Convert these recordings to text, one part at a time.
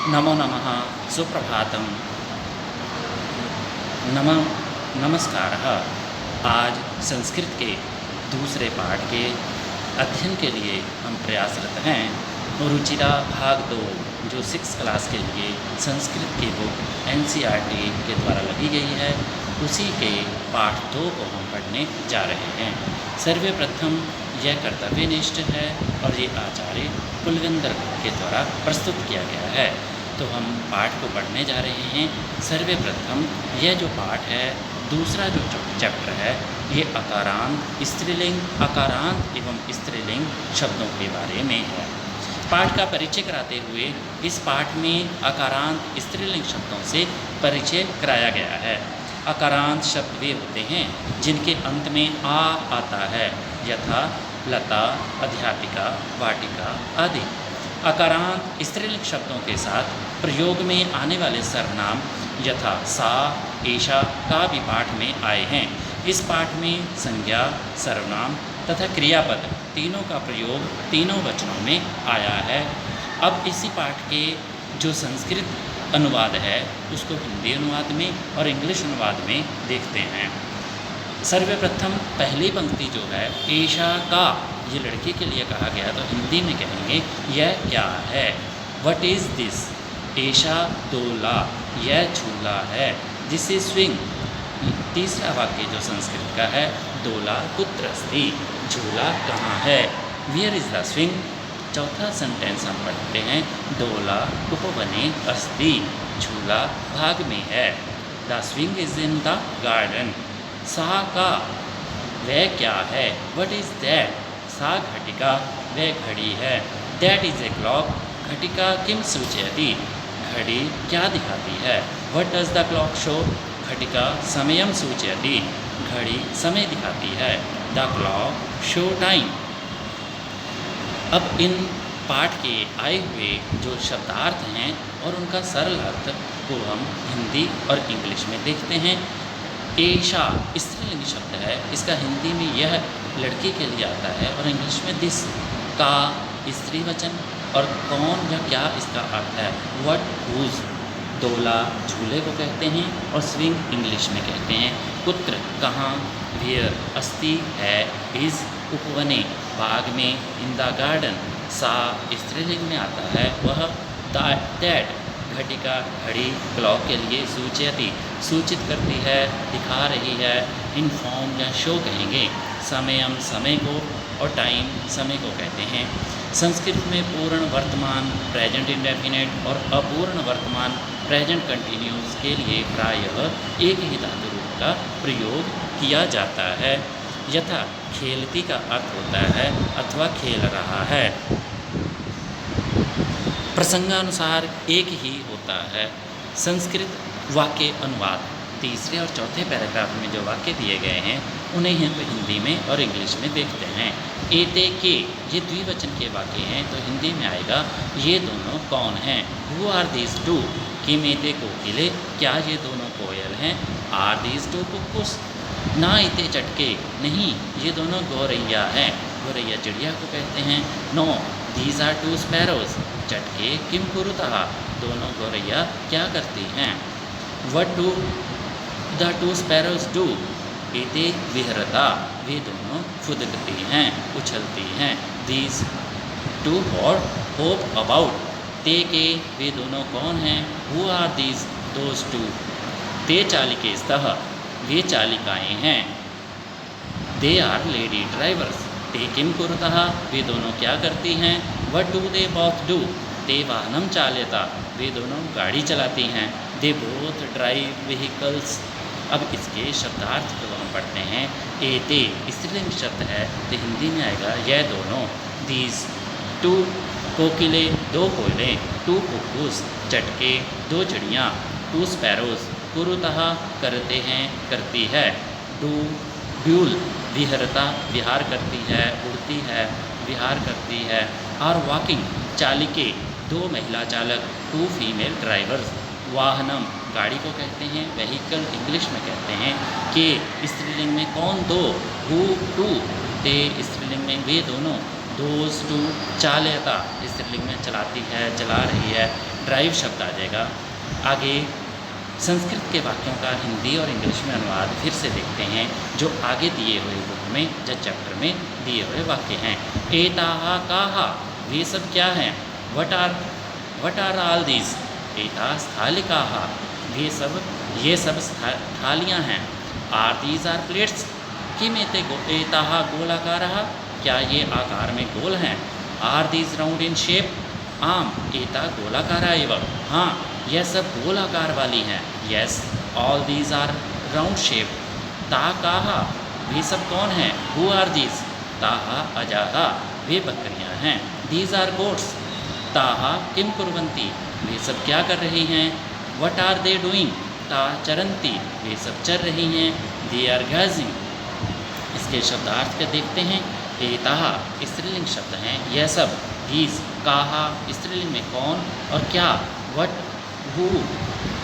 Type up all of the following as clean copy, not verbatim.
नमो नमः सुप्रभातम नम नमस्कारः। आज संस्कृत के दूसरे पाठ के अध्ययन के लिए हम प्रयासरत हैं। रुचिरा भाग 2 जो 6 क्लास के लिए संस्कृत की बुक NCERT के द्वारा लगी गई है, उसी के पाठ 2 को हम पढ़ने जा रहे हैं। सर्वप्रथम यह कर्तव्यनिष्ठ है और ये आचार्य कुलविंदर के द्वारा प्रस्तुत किया गया है। तो हम पाठ को पढ़ने जा रहे हैं। सर्वप्रथम यह जो पाठ है, दूसरा जो चैप्टर है, ये अकारांत स्त्रीलिंग, अकारांत एवं स्त्रीलिंग शब्दों के बारे में है। पाठ का परिचय कराते हुए इस पाठ में अकारांत स्त्रीलिंग शब्दों से परिचय कराया गया है। अकारांत शब्द वे होते हैं जिनके अंत में आ आता है, यथा लता, अध्यापिका, वाटिका आदि। अकारांत स्त्रीलिंग शब्दों के साथ प्रयोग में आने वाले सर्वनाम यथा सा, एषा का भी पाठ में आए हैं। इस पाठ में संज्ञा, सर्वनाम तथा क्रियापद तीनों का प्रयोग तीनों वचनों में आया है। अब इसी पाठ के जो संस्कृत अनुवाद है उसको हिंदी अनुवाद में और इंग्लिश अनुवाद में देखते हैं। सर्वप्रथम पहली पंक्ति जो है एषा का, ये लड़की के लिए कहा गया, तो हिंदी में कहेंगे यह क्या है, व्हाट इज़ दिस। एषा दोला, यह झूला है। This is swing. तीसरा वाक्य जो संस्कृत का है, दोला कुत्र अस्ति, झूला कहाँ है, वेयर इज़ द स्विंग। चौथा सेंटेंस हम पढ़ते हैं, दोला उपवने अस्ति, झूला बाग में है। The swing is in the garden. सा का, वह क्या है, व्हाट इज़ दैट। सा घटिका, वह घड़ी है। दैट इज़ ए क्लॉक, घटिका किम सूचयति, घड़ी क्या दिखाती है। What does the clock show, घटिका समयम सूचयति, घड़ी समय दिखाती है। The clock show time. अब इन पाठ के आए हुए जो शब्दार्थ हैं और उनका सरल अर्थ को हम हिंदी और इंग्लिश में देखते हैं। एषा स्त्रीलिंग शब्द है, इसका हिंदी में यह लड़की के लिए आता है और इंग्लिश में दिस। का स्त्री वचन और कौन या क्या इसका अर्थ है, व्हाट, हुज। दोला झूले को कहते हैं और स्विंग इंग्लिश में कहते हैं। कुत्र कहाँ, वेयर। अस्ति है, इज उपवने बाग में, इन द गार्डन। सा स्त्रीलिंग में आता है, वह। दैट घटिका घड़ी क्लॉक के लिए सूचयति सूचित करती है, दिखा रही है। इन्फॉर्म या शो कहेंगे। समयम समय को और टाइम समय को कहते हैं। संस्कृत में पूर्ण वर्तमान प्रेजेंट इंडेफिनिट और अपूर्ण वर्तमान प्रेजेंट कंटिन्यूस के लिए प्रायः एक ही धातु रूप का प्रयोग किया जाता है। यथा खेलती का अर्थ होता है अथवा खेल रहा है। प्रसंगानुसार एक ही होता है। संस्कृत वाक्य अनुवाद तीसरे और चौथे पैराग्राफ में जो वाक्य दिए गए हैं उन्हें हम हिंदी में और इंग्लिश में देखते हैं। एते के, ये द्विवचन के वाक्य हैं, तो हिंदी में आएगा ये दोनों कौन हैं। हु आर दीज टू, किम एते कोकिले, क्या ये दोनों कोयल हैं। आर दीज टू कुक्कुस, ना इते चटके, नहीं ये दोनों गौरैया हैं। गौरैया चिड़िया को कहते हैं। No these are two sparrows, चटके किम कुरुतः, दोनों गौरैया क्या करती हैं। What do the two sparrows do, एते विहरता, वे दोनों फुदकती हैं, उछलती हैं। दीज टू होप अबाउट, ते के, वे दोनों कौन हैं। Who are these those two, ते चालिके स्तः, वे चालिकाएँ हैं। दे आर लेडी ड्राइवर्स, ते किम कुरुतः, वे दोनों क्या करती हैं। What do they both do, ते वाहनम चाल्यता, वे दोनों गाड़ी चलाती हैं। They both drive vehicles. अब इसके शब्दार्थ को हम पढ़ते हैं। एते स्त्रीलिंग शब्द है, तो हिंदी में आएगा यह दोनों। दीज टू कोकिले, दो कोयले। टू कुक्कुस, चटके, दो चिड़ियाँ। टू स्पैरोज, कुरुतः करते हैं, करती है। डू ड्यूल, विहरता, विहार करती है, उड़ती है, विहार करती है। आर वॉकिंग, चालिके, दो महिला चालक। To female drivers. वाहनम, गाड़ी को कहते हैं। व्हीकल इंग्लिश में कहते हैं। के स्त्रीलिंग में कौन, दो। हु टू, ते स्त्रीलिंग में वे दोनों। दोज टू चालयता, स्त्रीलिंग में चलाती है, चला रही है। ड्राइव शब्द आ जाएगा। आगे संस्कृत के वाक्यों का हिंदी और इंग्लिश में अनुवाद फिर से देखते हैं, जो आगे दिए हुए बुक में या चैप्टर में दिए हुए वाक्य हैं। एताहा काहा, ये सब क्या हैं? What are all these? एता स्थालिकाहा, ये सब थालियाँ हैं। Are these are plates? किम एताहा गोलाकारः, क्या ये आकार में गोल हैं? Are these round in shape? आम एता गोलाकारा एव, हाँ यह सब गोल आकार वाली हैं। Yes all these are round shape. ता काहा, वे सब कौन हैं? Who are these? ताहा अजाहा, वे बकरियां हैं। These are goats. ताहा किम कुर्वन्ति, वे सब क्या कर रही हैं? What are they doing? ता चरंती, वे सब चर रही हैं। They are gazing. इसके शब्दार्थ के देखते हैं। एताहा स्त्रीलिंग शब्द हैं, यह सब। दीज काहा स्त्रीलिंग में कौन और क्या। वट हु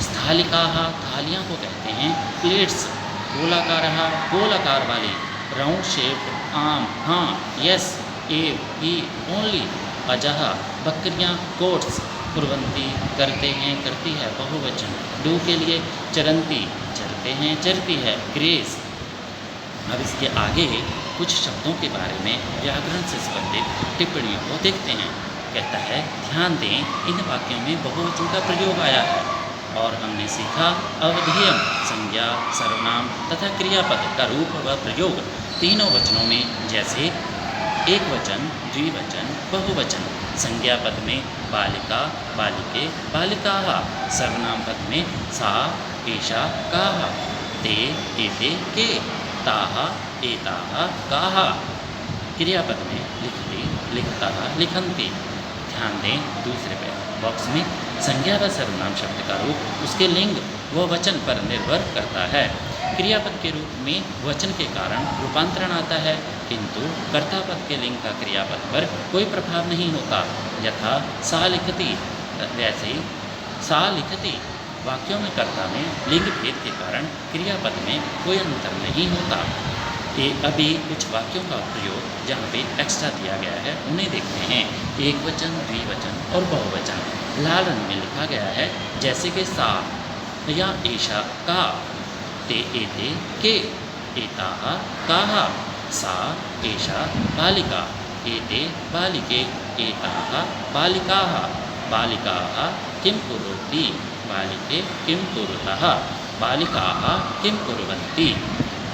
स्थालिकाहा, थालियाँ को कहते हैं। प्लेट्स गोलाकारहा, गोल आकार वाली। राउंड शेप आम, हाँ यस ए ही ओनली। अजहा बकरियाँ, गोट्स। कुर्वन्ती करते हैं, करती है, बहुवचन। डू के लिए चरंती, चरते हैं, चरती है, ग्रेस। अब इसके आगे कुछ शब्दों के बारे में व्याकरण से संबंधित टिप्पणियों को देखते हैं। कहता है ध्यान दें, इन वाक्यों में बहुवचन का प्रयोग आया है और हमने सीखा अवधेयम संज्ञा, सर्वनाम तथा क्रियापद का रूप व प्रयोग तीनों वचनों में, जैसे एक वचन, द्विवचन, बहुवचन। संज्ञा पद में बालिका, बालिके, बालिकाः। सर्वनाम पद में सा, एषा, काः। ते, एते, के। ताः, एताः, काः। क्रियापद में लिखति, लिखतः, लिखन्ति। ध्यान दें दूसरे बॉक्स में संज्ञा व सर्वनाम शब्द का रूप उसके लिंग व वचन पर निर्भर करता है। क्रियापद के रूप में वचन के कारण रूपांतरण आता है, किंतु कर्तापद के लिंग का क्रियापद पर कोई प्रभाव नहीं होता। यथा सा लिखति, वैसे ही सा लिखति। वाक्यों में कर्ता में लिंग भेद के कारण क्रियापद में कोई अंतर नहीं होता। ये अभी कुछ वाक्यों का प्रयोग जहाँ पे एक्स्ट्रा दिया गया है उन्हें देखते हैं। एक वचन, द्विवचन और बहुवचन लाल रंग में लिखा गया है, जैसे कि सा या ईशा, का। ते, एते, के। एताः, काः। सा, एषा, बालिका। एते, बालिके। एताः, बालिकाः। बालिकाः किं कुर्वन्ति? बालिके किं कुरुतः? बालिकाः किं कुर्वन्ति?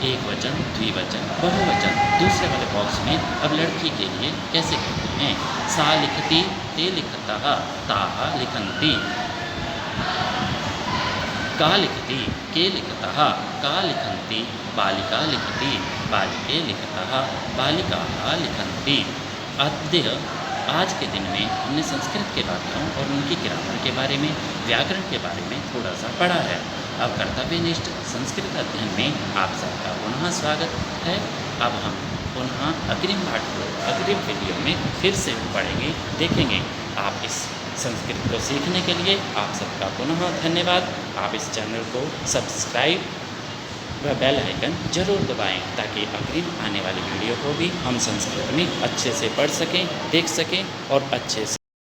एक वचन, द्विवचन, बहुवचन। दूसरे वाले बॉक्स में अब लड़की के लिए कैसे कहते हैं? सा लिखति, ते लिखतः, ताः लिखन्ति। का लिखति, के लिखतः, का लिखन्ति। बालिका लिखति, बालिके लिखतः, बालिकाः लिखन्ति। आज के दिन में हमने संस्कृत के वाक्यों और उनकी ग्रामर के बारे में, व्याकरण के बारे में थोड़ा सा पढ़ा है। अब कर्तव्यनिष्ठ संस्कृत अध्ययन में आप सबका पुनः स्वागत है। अब हम पुनः अग्रिम पाठ को अग्रिम वीडियो में फिर से पढ़ेंगे, देखेंगे। आप इस संस्कृत को सीखने के लिए आप सबका पुनः धन्यवाद। आप इस चैनल को सब्सक्राइब व बेल आइकन जरूर दबाएं, ताकि अग्रिम आने वाली वीडियो को भी हम संस्कृत में अच्छे से पढ़ सकें, देख सकें और अच्छे से